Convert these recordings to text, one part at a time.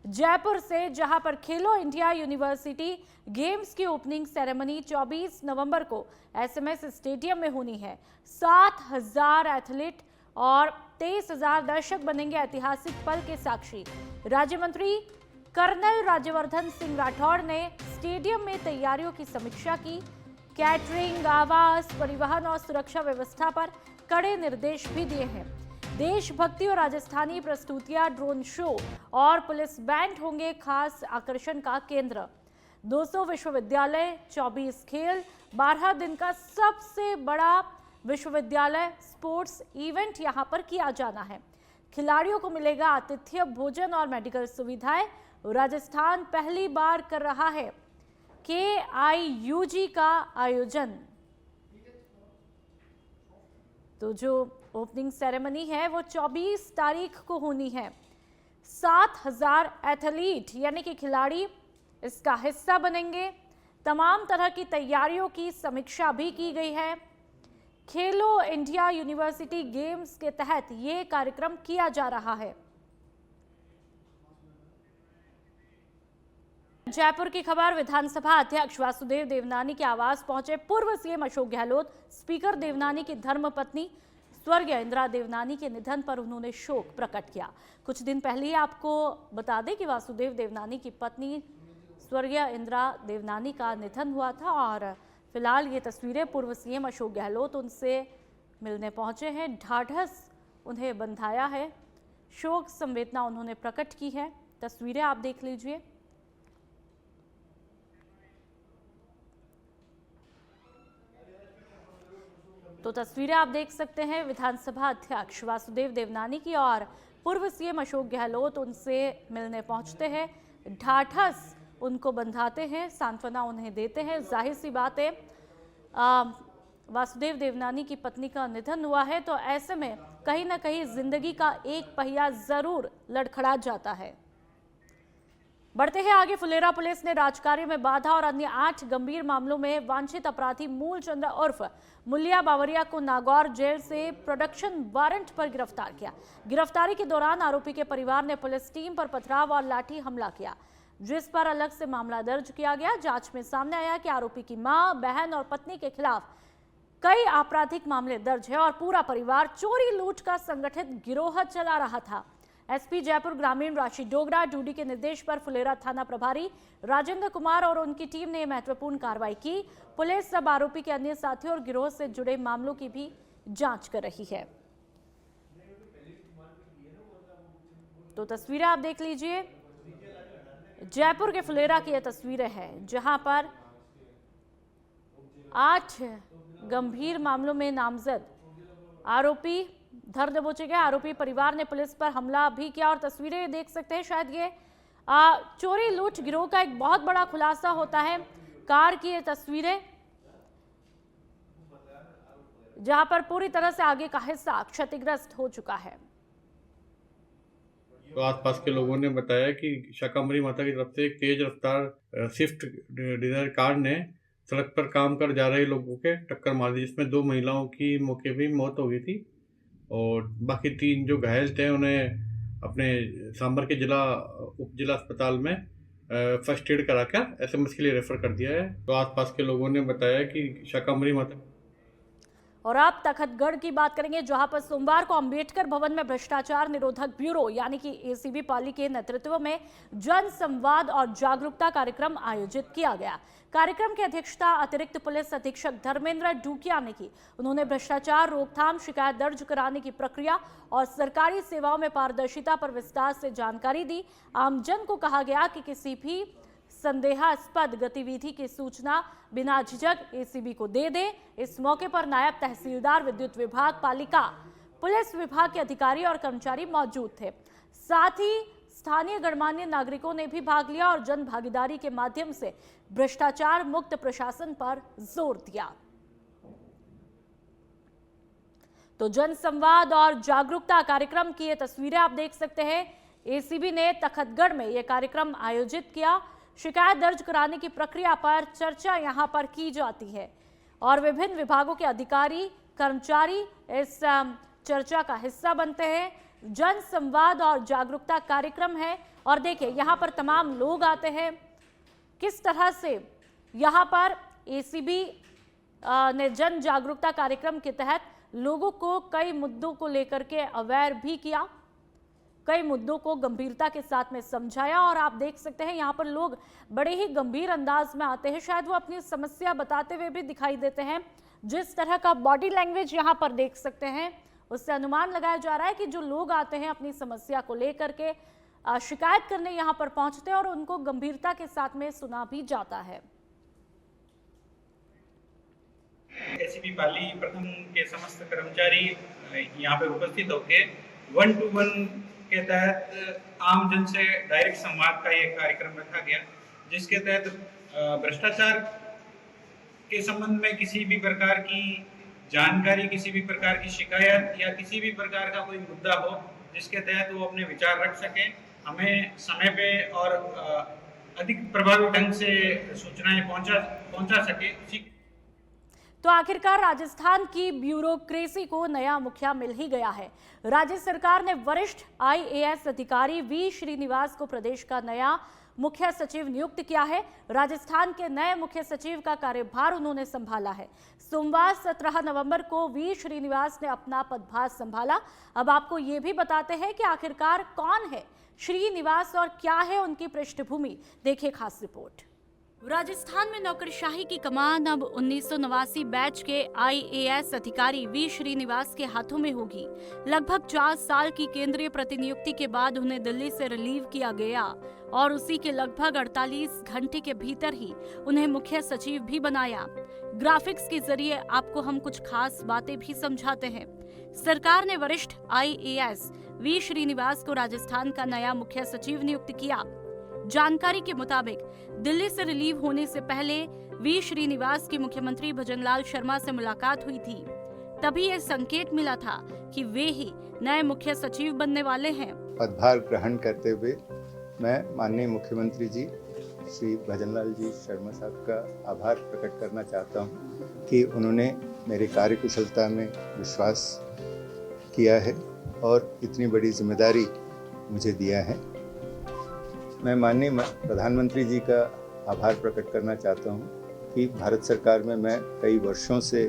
जयपुर से, जहां पर खेलो इंडिया यूनिवर्सिटी गेम्स की ओपनिंग सेरेमनी 24 नवंबर को एसएमएस स्टेडियम में होनी है। 7,000 एथलीट और 23,000 दर्शक बनेंगे ऐतिहासिक पल के साक्षी। राज्य मंत्री कर्नल राज्यवर्धन सिंह राठौड़ ने स्टेडियम में तैयारियों की समीक्षा की। कैटरिंग, आवास, परिवहन और सुरक्षा व्यवस्था पर कड़े निर्देश भी दिए हैं। देशभक्ति और राजस्थानी प्रस्तुतियां, ड्रोन शो और पुलिस बैंड होंगे खास आकर्षण का केंद्र। 200 विश्वविद्यालय, 24 खेल, 12 दिन का सबसे बड़ा विश्वविद्यालय स्पोर्ट्स इवेंट यहां पर किया जाना है। खिलाड़ियों को मिलेगा आतिथ्य, भोजन और मेडिकल सुविधाएं। राजस्थान पहली बार कर रहा है KIUG का आयोजन। तो जो ओपनिंग सेरेमनी है वो 24 तारीख को होनी है। 7,000 एथलीट यानी कि खिलाड़ी इसका हिस्सा बनेंगे। तमाम तरह की तैयारियों की समीक्षा भी की गई है। खेलो इंडिया यूनिवर्सिटी गेम्स के तहत ये कार्यक्रम किया जा रहा है। जयपुर की खबर, विधानसभा अध्यक्ष वासुदेव देवनानी के आवास पहुंचे पूर्व सीएम अशोक गहलोत। स्पीकर देवनानी की धर्मपत्नी स्वर्गीय इंदिरा देवनानी के निधन पर उन्होंने शोक प्रकट किया। कुछ दिन पहले ही आपको बता दें कि वासुदेव देवनानी की पत्नी स्वर्गीय इंदिरा देवनानी का निधन हुआ था और फिलहाल ये तस्वीरें पूर्व सीएम अशोक गहलोत उनसे मिलने पहुंचे हैं। ढाढ़स उन्हें बंधाया है, शोक संवेदना उन्होंने प्रकट की है। तस्वीरें आप देख लीजिए। तो तस्वीरें आप देख सकते हैं विधानसभा अध्यक्ष वासुदेव देवनानी की और पूर्व सीएम अशोक गहलोत उनसे मिलने पहुंचते हैं। ढाढ़स उनको बंधाते हैं, सांत्वना उन्हें देते हैं। जाहिर सी बात है वासुदेव देवनानी की पत्नी का निधन हुआ है तो ऐसे में कहीं ना कहीं जिंदगी का एक पहिया जरूर लड़खड़ा जाता है। बढ़ते हैं आगे। फुलेरा पुलिस ने राजकार्य में बाधा और अन्य 8 गंभीर मामलों में वांछित अपराधी मूलचंद्र उर्फ मुलिया बावरिया को नागौर जेल से प्रोडक्शन वारंट पर गिरफ्तार किया। गिरफ्तारी के दौरान आरोपी के परिवार ने पुलिस टीम पर पथराव और लाठी हमला किया, जिस पर अलग से मामला दर्ज किया गया। जांच में सामने आया कि आरोपी की मां, बहन और पत्नी के खिलाफ कई आपराधिक मामले दर्ज है और पूरा परिवार चोरी लूट का संगठित गिरोह चला रहा था। एसपी जयपुर ग्रामीण राशि डोगरा डूडी के निर्देश पर फुलेरा थाना प्रभारी राजेंद्र कुमार और उनकी टीम ने महत्वपूर्ण कार्रवाई की। पुलिस सब आरोपी के अन्य साथियों और गिरोह से जुड़े मामलों की भी जांच कर रही है। तो तस्वीरें आप देख लीजिए। जयपुर के फुलेरा की यह तस्वीरें हैं जहां पर 8 गंभीर मामलों में नामजद आरोपी धर दबोचे गए। आरोपी परिवार ने पुलिस पर हमला भी किया और तस्वीरें देख सकते हैं। शायद ये चोरी लूट गिरोह का एक बहुत बड़ा खुलासा होता है। कार की ये तस्वीरें जहां पर पूरी तरह से आगे का हिस्सा क्षतिग्रस्त हो चुका है। तो आसपास के लोगों ने बताया कि शाकंभरी माता की तरफ से एक तेज रफ्तार स्विफ्ट डिजायर कार ने सड़क पर काम कर जा रहे लोगों के टक्कर मार दी, जिसमें 2 महिलाओं की मौके पर मौत हो गई थी और बाकी 3 जो घायल थे उन्हें अपने सांभर के उप जिला अस्पताल में फर्स्ट एड कराकर एसएमएस के लिए रेफर कर दिया है। तो आसपास के लोगों ने बताया कि शाकंभरी माता। और अब तखतगढ़ की बात करेंगे जहां पर सोमवार को अंबेडकर भवन में भ्रष्टाचार निरोधक ब्यूरो यानी कि एसीबी पाली के नेतृत्व में जन संवाद और जागरूकता कार्यक्रम आयोजित किया गया। कार्यक्रम की अध्यक्षता अतिरिक्त पुलिस अधीक्षक धर्मेंद्र डूकिया ने की। उन्होंने भ्रष्टाचार रोकथाम, शिकायत दर्ज कराने की प्रक्रिया और सरकारी सेवाओं में पारदर्शिता पर विस्तार से जानकारी दी। आमजन को कहा गया कि किसी भी संदेहास्पद गतिविधि की सूचना बिना झिझक एसीबी को दे दे। इस मौके पर नायब तहसीलदार, विद्युत विभाग, पालिका, पुलिस विभाग के अधिकारी और कर्मचारी मौजूद थे। साथ ही स्थानीय गणमान्य नागरिकों ने भी भाग लिया और जन भागीदारी के माध्यम से भ्रष्टाचार मुक्त प्रशासन पर जोर दिया। तो जन संवाद और जागरूकता कार्यक्रम की ये तस्वीरें आप देख सकते हैं। एसीबी ने तखतगढ़ में यह कार्यक्रम आयोजित किया। शिकायत दर्ज कराने की प्रक्रिया पर चर्चा यहां पर की जाती है और विभिन्न विभागों के अधिकारी, कर्मचारी इस चर्चा का हिस्सा बनते हैं। जन संवाद और जागरूकता कार्यक्रम है और देखिए यहाँ पर तमाम लोग आते हैं, किस तरह से यहाँ पर एसीबी ने जन जागरूकता कार्यक्रम के तहत लोगों को कई मुद्दों को लेकर के अवेयर भी किया, कई मुद्दों को गंभीरता के साथ में समझाया। और आप देख सकते हैं यहाँ पर लोग बड़े ही गंभीर अंदाज में आते हैं, शायद वो अपनी समस्या बताते हुए भी दिखाई देते हैं। जिस तरह का बॉडी लैंग्वेज यहाँ पर देख सकते हैं, उससे अनुमान लगाया जा रहा है कि जो लोग आते हैं अपनी समस्या को लेकर के शिकायत करने यहाँ पर पहुंचते हैं और उनको गंभीरता के साथ में सुना भी जाता है। एसीबी पाली प्रथम के समस्त कर्मचारी यहाँ पे उपस्थित होकर 1-to-1 के तहत आम जन से डायरेक्ट संवाद का ये कार्यक्रम रखा गया, जिसके तहत भ्रष्टाचार के संबंध में किसी भी प्रकार की जानकारी, किसी भी प्रकार की शिकायत या किसी भी प्रकार का कोई मुद्दा हो जिसके तहत वो अपने विचार रख सके, हमें समय पे और अधिक प्रभावी ढंग से सूचनाएं पहुंचा सके। तो आखिरकार राजस्थान की ब्यूरोक्रेसी को नया मुखिया मिल ही गया है। राज्य सरकार ने वरिष्ठ आईएएस अधिकारी वी श्रीनिवास को प्रदेश का नया मुख्य सचिव नियुक्त किया है। राजस्थान के नए मुख्य सचिव का कार्यभार उन्होंने संभाला है। सोमवार 17 नवंबर को वी श्रीनिवास ने अपना पदभार संभाला। अब आपको ये भी बताते हैं कि आखिरकार कौन है श्रीनिवास और क्या है उनकी पृष्ठभूमि, देखिए खास रिपोर्ट। राजस्थान में नौकरशाही की कमान अब 1989 बैच के आईएएस अधिकारी वी श्रीनिवास के हाथों में होगी। लगभग 4 साल की केंद्रीय प्रतिनियुक्ति के बाद उन्हें दिल्ली से रिलीव किया गया और उसी के लगभग 48 घंटे के भीतर ही उन्हें मुख्य सचिव भी बनाया। ग्राफिक्स के जरिए आपको हम कुछ खास बातें भी समझाते हैं। सरकार ने वरिष्ठ आईएएस वी श्रीनिवास को राजस्थान का नया मुख्य सचिव नियुक्त किया। जानकारी के मुताबिक दिल्ली से रिलीव होने से पहले वी श्रीनिवास की मुख्यमंत्री भजनलाल शर्मा से मुलाकात हुई थी। तभी यह संकेत मिला था कि वे ही नए मुख्य सचिव बनने वाले हैं। पदभार ग्रहण करते हुए मैं माननीय मुख्यमंत्री जी श्री भजनलाल जी शर्मा साहब का आभार प्रकट करना चाहता हूं कि उन्होंने मेरे कार्यकुशलता में विश्वास किया है और इतनी बड़ी जिम्मेदारी मुझे दिया है। मैं माननीय प्रधानमंत्री जी का आभार प्रकट करना चाहता हूं कि भारत सरकार में मैं कई वर्षों से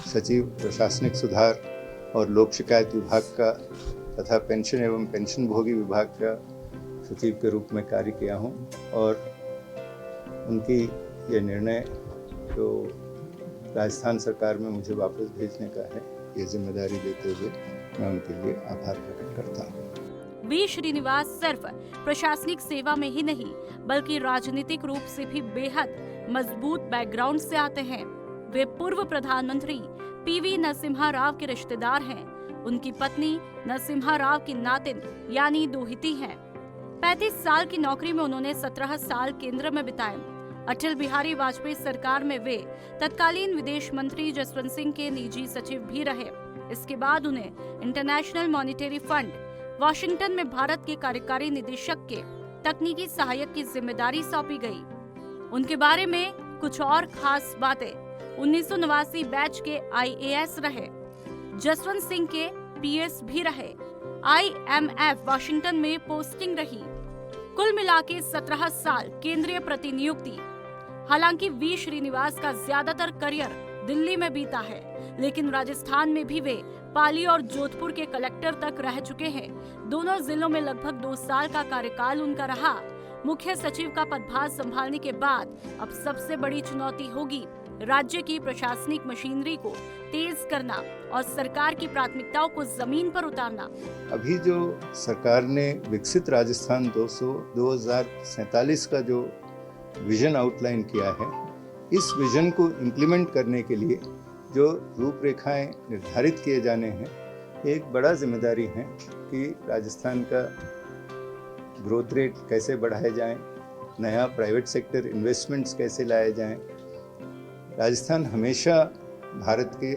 सचिव प्रशासनिक सुधार और लोक शिकायत विभाग का तथा पेंशन एवं पेंशनभोगी विभाग का सचिव के रूप में कार्य किया हूं और उनकी ये निर्णय जो राजस्थान सरकार में मुझे वापस भेजने का है, ये जिम्मेदारी देते हुए मैं उनके लिए आभार प्रकट करता हूं। वी श्रीनिवास सिर्फ प्रशासनिक सेवा में ही नहीं बल्कि राजनीतिक रूप से भी बेहद मजबूत बैकग्राउंड से आते हैं। वे पूर्व प्रधानमंत्री पीवी नरसिम्हा राव के रिश्तेदार हैं। उनकी पत्नी नरसिम्हा राव की नातिन यानी दोहिती हैं। 35 साल की नौकरी में उन्होंने 17 साल केंद्र में बिताए। अटल बिहारी वाजपेयी सरकार में वे तत्कालीन विदेश मंत्री जसवंत सिंह के निजी सचिव भी रहे। इसके बाद उन्हें इंटरनेशनल मॉनिटरी फंड वाशिंगटन में भारत के कार्यकारी निदेशक के तकनीकी सहायक की जिम्मेदारी सौंपी गई। उनके बारे में कुछ और खास बातें। 1989 बैच के आईएएस रहे, जसवंत सिंह के पीएस भी रहे, IMF वाशिंगटन में पोस्टिंग रही। कुल मिलाके 17 साल केंद्रीय प्रतिनियुक्ति। हालांकि वी श्रीनिवास का ज्यादातर करियर दिल्ली में बीता है, लेकिन राजस्थान में भी वे पाली और जोधपुर के कलेक्टर तक रह चुके हैं। दोनों जिलों में लगभग 2 साल का कार्यकाल उनका रहा। मुख्य सचिव का पदभार संभालने के बाद अब सबसे बड़ी चुनौती होगी राज्य की प्रशासनिक मशीनरी को तेज करना और सरकार की प्राथमिकताओं को जमीन पर उतारना। अभी जो सरकार ने विकसित राजस्थान 2047 का जो विजन आउटलाइन किया है, इस विजन को इम्प्लीमेंट करने के लिए जो रूपरेखाएं निर्धारित किए जाने हैं, एक बड़ा जिम्मेदारी है कि राजस्थान का ग्रोथ रेट कैसे बढ़ाए जाएं, नया प्राइवेट सेक्टर इन्वेस्टमेंट्स कैसे लाए जाएं। राजस्थान हमेशा भारत के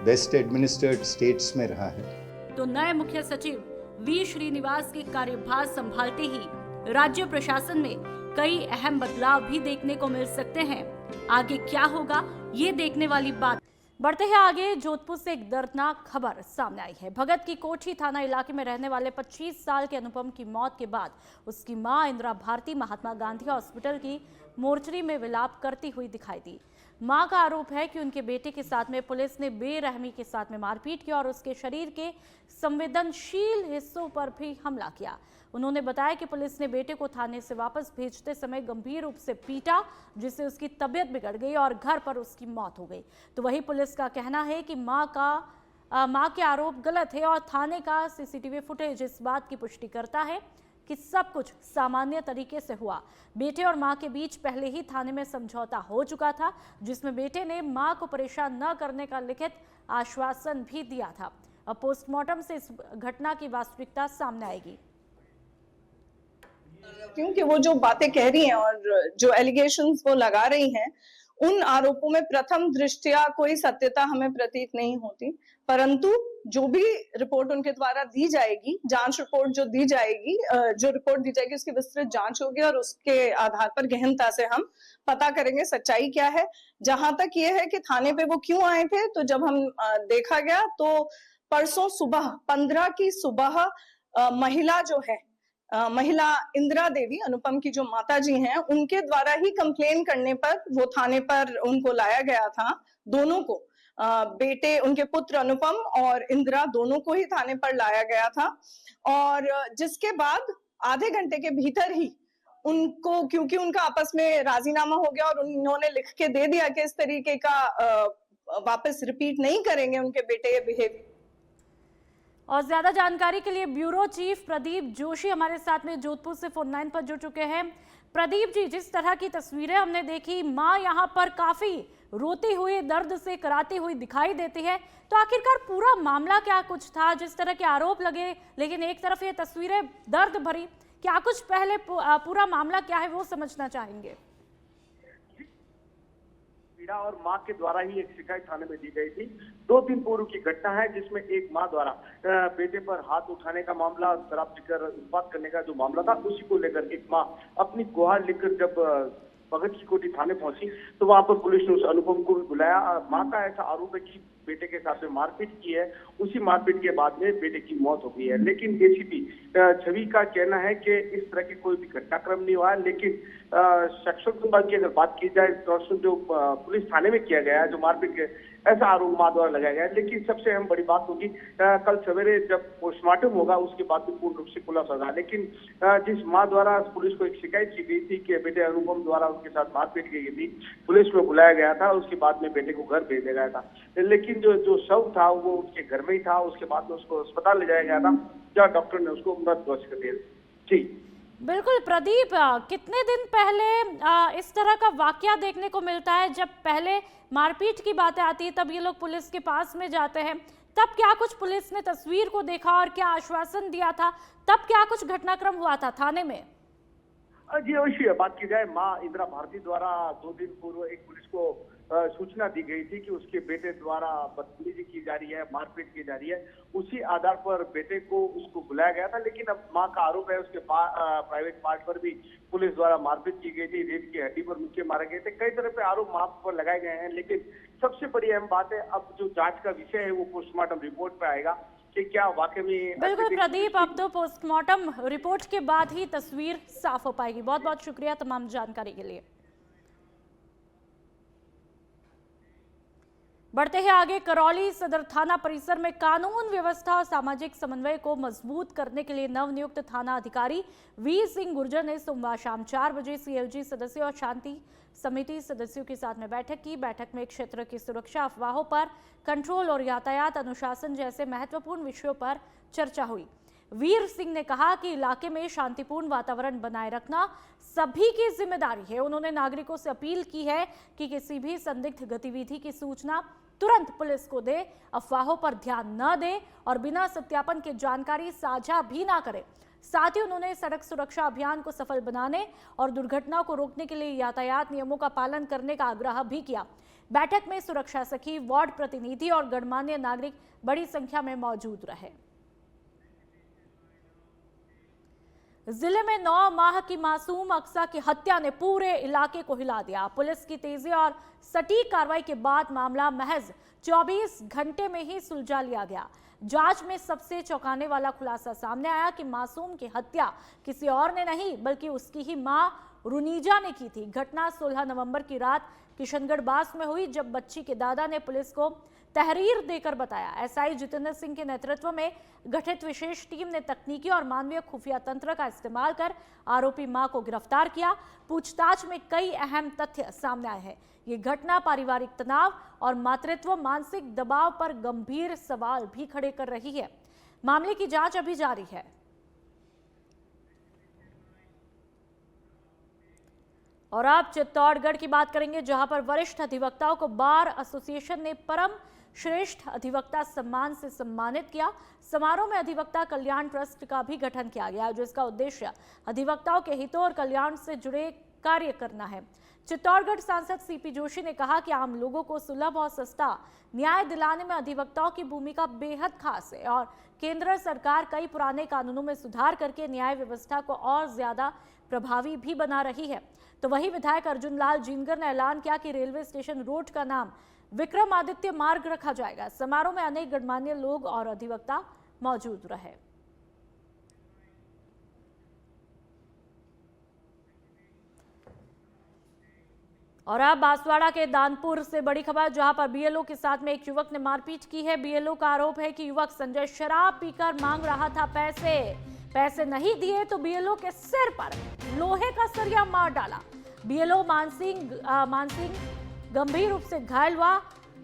बेस्ट एडमिनिस्ट्रेटेड स्टेट्स में रहा है। तो नए मुख्य सचिव वी श्रीनिवास के कार्यभार संभालते ही राज्य प्रशासन में कई अहम बदलाव भी देखने को मिल सकते हैं। आगे क्या होगा ये देखने वाली बात। बढ़ते हैं आगे। जोधपुर से एक दर्दनाक खबर सामने आई है। भगत की कोठी थाना इलाके में रहने वाले 25 साल के अनुपम की मौत के बाद उसकी मां इंदिरा भारती महात्मा गांधी हॉस्पिटल की मोर्चरी में विलाप करती हुई दिखाई दी। मां का आरोप है कि उनके बेटे के साथ में पुलिस ने बेरहमी के साथ में मारपीट की और उसके शरीर के संवेदनशील हिस्सों पर भी हमला किया। उन्होंने बताया कि पुलिस ने बेटे को थाने से वापस भेजते समय गंभीर रूप से पीटा, जिससे उसकी तबीयत बिगड़ गई और घर पर उसकी मौत हो गई। तो वही पुलिस का कहना है कि मां के आरोप गलत है और थाने का सीसीटीवी फुटेज इस बात की पुष्टि करता है कि सब कुछ सामान्य तरीके से हुआ। बेटे और मां के बीच पहले ही थाने में समझौता हो चुका था, जिसमें बेटे ने मां को परेशान न करने का लिखित आश्वासन भी दिया था। अब पोस्टमार्टम से इस घटना की वास्तविकता सामने आएगी। क्योंकि वो जो बातें कह रही हैं और जो एलिगेशंस वो लगा रही हैं, उन आरोपों में प्रथम दृष्टया कोई सत्यता हमें प्रतीत नहीं होती, परंतु जो भी रिपोर्ट उनके द्वारा दी जाएगी, जांच रिपोर्ट जो दी जाएगी, जो रिपोर्ट दी जाएगी उसकी विस्तृत जांच होगी और उसके आधार पर गहनता से हम पता करेंगे सच्चाई क्या है। जहां तक ये है कि थाने पे वो क्यों आए थे, तो जब हम देखा गया तो परसों सुबह 15 की सुबह महिला जो है, महिला इंदिरा देवी अनुपम की जो माता जी हैं, उनके द्वारा ही कंप्लेन करने पर वो थाने पर उनको लाया गया था। दोनों को, बेटे उनके पुत्र अनुपम और इंदिरा दोनों को ही थाने पर लाया गया था और जिसके बाद आधे घंटे के भीतर ही उनको, क्योंकि उनका आपस में राजीनामा हो गया और उन्होंने लिख के दे दिया कि इस तरीके का वापस रिपीट नहीं करेंगे उनके बेटे बिहेवियर। और ज्यादा जानकारी के लिए ब्यूरो चीफ प्रदीप जोशी हमारे साथ में जोधपुर से फोन लाइन पर जुड़ चुके हैं। प्रदीप जी, जिस तरह की तस्वीरें हमने देखी, मां यहां पर काफी रोती हुई, दर्द से कराती हुई दिखाई देती है, तो आखिरकार पूरा मामला क्या कुछ था? जिस तरह के आरोप लगे, लेकिन एक तरफ ये तस्वीरें दर्द भरी, क्या कुछ पहले पूरा मामला क्या है वो समझना चाहेंगे। पीड़ा और मां के द्वारा ही एक शिकायत थाने में दी गई थी। 2 दिन पूर्व की घटना है जिसमें एक मां द्वारा बेटे पर हाथ उठाने का मामला, शराब पीकर उत्पात करने का जो मामला था, उसी को लेकर एक मां अपनी गुहार लेकर जब भगत की कोठी थाने पहुंची तो वहां पर पुलिस ने उस अनुपम को भी बुलाया। मां का ऐसा आरोप है कि बेटे के साथ में मारपीट की है, उसी मारपीट के बाद में बेटे की मौत हो गई है। लेकिन एसीपी छवि का कहना है कि इस तरह की कोई भी घटनाक्रम नहीं हुआ है, लेकिन शख्सों की अगर बात की जाए तो जो पुलिस थाने में किया गया है, जो मारपीट के ऐसा आरोप मां द्वारा लगाया गया है। लेकिन सबसे अहम बड़ी बात होगी कल सवेरे जब पोस्टमार्टम होगा उसके बाद में पूर्ण रूप से खुलासा होगा। लेकिन जिस मां द्वारा पुलिस को एक शिकायत की गई थी कि बेटे अनुपम द्वारा उसके साथ मारपीट की गई थी, पुलिस में बुलाया गया था, उसके बाद में बेटे को घर भेज दिया गया था। लेकिन जो शव था वो उसके घर में ही था, उसके बाद में उसको अस्पताल ले जाया गया था जहाँ डॉक्टर ने उसको मृत घोषित कर दिया। जी बिल्कुल प्रदीप, कितने दिन पहले इस तरह का वाकया देखने को मिलता है? जब पहले मारपीट की बातें आती है तब ये लोग पुलिस के पास में जाते हैं, तब क्या कुछ पुलिस ने तस्वीर को देखा और क्या आश्वासन दिया था? तब क्या कुछ घटनाक्रम हुआ था थाने में? जी अवश्य बात की जाए, मां इंदिरा भारती द्वारा 2 दिन पूर्व एक पुलिस को सूचना दी गई थी कि उसके बेटे द्वारा बदतमीजी की जा रही है, मारपीट की जा रही है। उसी आधार पर बेटे को उसको बुलाया गया था। लेकिन अब मां का आरोप है उसके प्राइवेट पार्ट पर भी पुलिस द्वारा मारपीट की गई थी, रेत की हड्डी पर मुक्के मारे गए थे, कई तरह के आरोप मां पर लगाए गए हैं। लेकिन सबसे बड़ी अहम बात है, अब जो जांच का विषय है वो पोस्टमार्टम रिपोर्ट पे आएगा कि क्या वाकई में। बिल्कुल प्रदीप, अब तो पोस्टमार्टम रिपोर्ट के बाद ही तस्वीर साफ हो पाएगी। बहुत बहुत शुक्रिया तमाम जानकारी के लिए। बढ़ते हैं आगे। करौली सदर थाना परिसर में कानून व्यवस्था और सामाजिक समन्वय को मजबूत करने के लिए नवनियुक्त थाना अधिकारी वीर सिंह गुर्जर ने सोमवार शाम 4 बजे सीएलजी सदस्यों और शांति समिति सदस्यों के साथ में बैठक की। बैठक में क्षेत्र की सुरक्षा, अफवाहों पर कंट्रोल और यातायात अनुशासन जैसे महत्वपूर्ण विषयों पर चर्चा हुई। वीर सिंह ने कहा कि इलाके में शांतिपूर्ण वातावरण बनाए रखना सभी की जिम्मेदारी है। उन्होंने नागरिकों से अपील की है कि किसी भी संदिग्ध गतिविधि की सूचना तुरंत पुलिस को दे, अफवाहों पर ध्यान न दे और बिना सत्यापन के जानकारी साझा भी ना करे। साथ ही उन्होंने सड़क सुरक्षा अभियान को सफल बनाने और दुर्घटनाओं को रोकने के लिए यातायात नियमों का पालन करने का आग्रह भी किया। बैठक में सुरक्षा सखी, वार्ड प्रतिनिधि और गणमान्य नागरिक बड़ी संख्या में मौजूद रहे। जिले में 9 माह की मासूम अक्सा की हत्या ने पूरे इलाके को हिला दिया। पुलिस की तेजी और सटीक कार्रवाई के बाद मामला महज 24 घंटे में ही सुलझा लिया गया। जांच में सबसे चौंकाने वाला खुलासा सामने आया कि मासूम की हत्या किसी और ने नहीं बल्कि उसकी ही मां रुनीजा ने की थी। घटना 16 नवंबर की रात किशनगढ़ बास में हुई, जब बच्ची के दादा ने पुलिस को तहरीर देकर बताया। एसआई जितेंद्र सिंह के नेतृत्व में गठित विशेष टीम ने तकनीकी और मानवीय खुफिया तंत्र का इस्तेमाल कर आरोपी मां को गिरफ्तार किया। पूछताछ में कई अहम तथ्य सामने आए हैं। ये घटना पारिवारिक तनाव और मातृत्व मानसिक दबाव पर गंभीर सवाल भी खड़े कर रही है। मामले की जांच अभी जारी है। और अब चित्तौड़गढ़ की बात करेंगे, जहां पर वरिष्ठ अधिवक्ताओं को बार एसोसिएशन ने परम श्रेष्ठ अधिवक्ता सम्मान से सम्मानित किया। समारोह में अधिवक्ता कल्याण ट्रस्ट का भी गठन किया गया, जिसका उद्देश्य अधिवक्ताओं के हितों और कल्याण से जुड़े कार्य करना है। चित्तौड़गढ़ सांसद सीपी जोशी ने कहा कि आम लोगों को सुलभ और सस्ता न्याय दिलाने में अधिवक्ताओं की भूमिका बेहद खास है और केंद्र सरकार कई पुराने कानूनों में सुधार करके न्याय व्यवस्था को और ज्यादा प्रभावी भी बना रही है। तो वही विधायक अर्जुन लाल जिनगर ने ऐलान किया कि रेलवे स्टेशन रोड का नाम विक्रमादित्य मार्ग रखा जाएगा। समारोह में अनेक गणमान्य लोग और अधिवक्ता मौजूद रहे। और अब बांसवाड़ा के दानपुर से बड़ी खबर, जहां पर बीएलओ के साथ में एक युवक ने मारपीट की है। बीएलओ का आरोप है कि युवक संजय शराब पीकर मांग रहा था पैसे नहीं दिए तो बीएलओ के सिर पर लोहे का सरिया मार डाला। बीएलओ मानसिंह गंभीर रूप से घायल हुआ।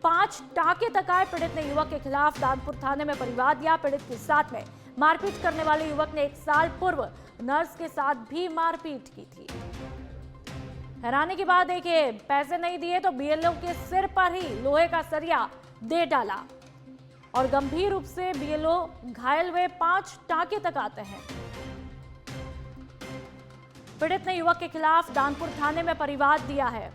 5 टाके तक आए। पीड़ित ने युवक के खिलाफ दानपुर थाने में परिवाद दिया। पीड़ित के साथ में मारपीट करने वाले युवक ने 1 साल पूर्व नर्स के साथ भी मारपीट की थी। हैरानी की बात देखिए, पैसे नहीं दिए तो बीएलओ के सिर पर ही लोहे का सरिया दे डाला और गंभीर रूप से बीएलओ घायल हुए। 5 टाके तक आते हैं। पीड़ित ने युवक के खिलाफ दानपुर थाने में परिवाद दिया है।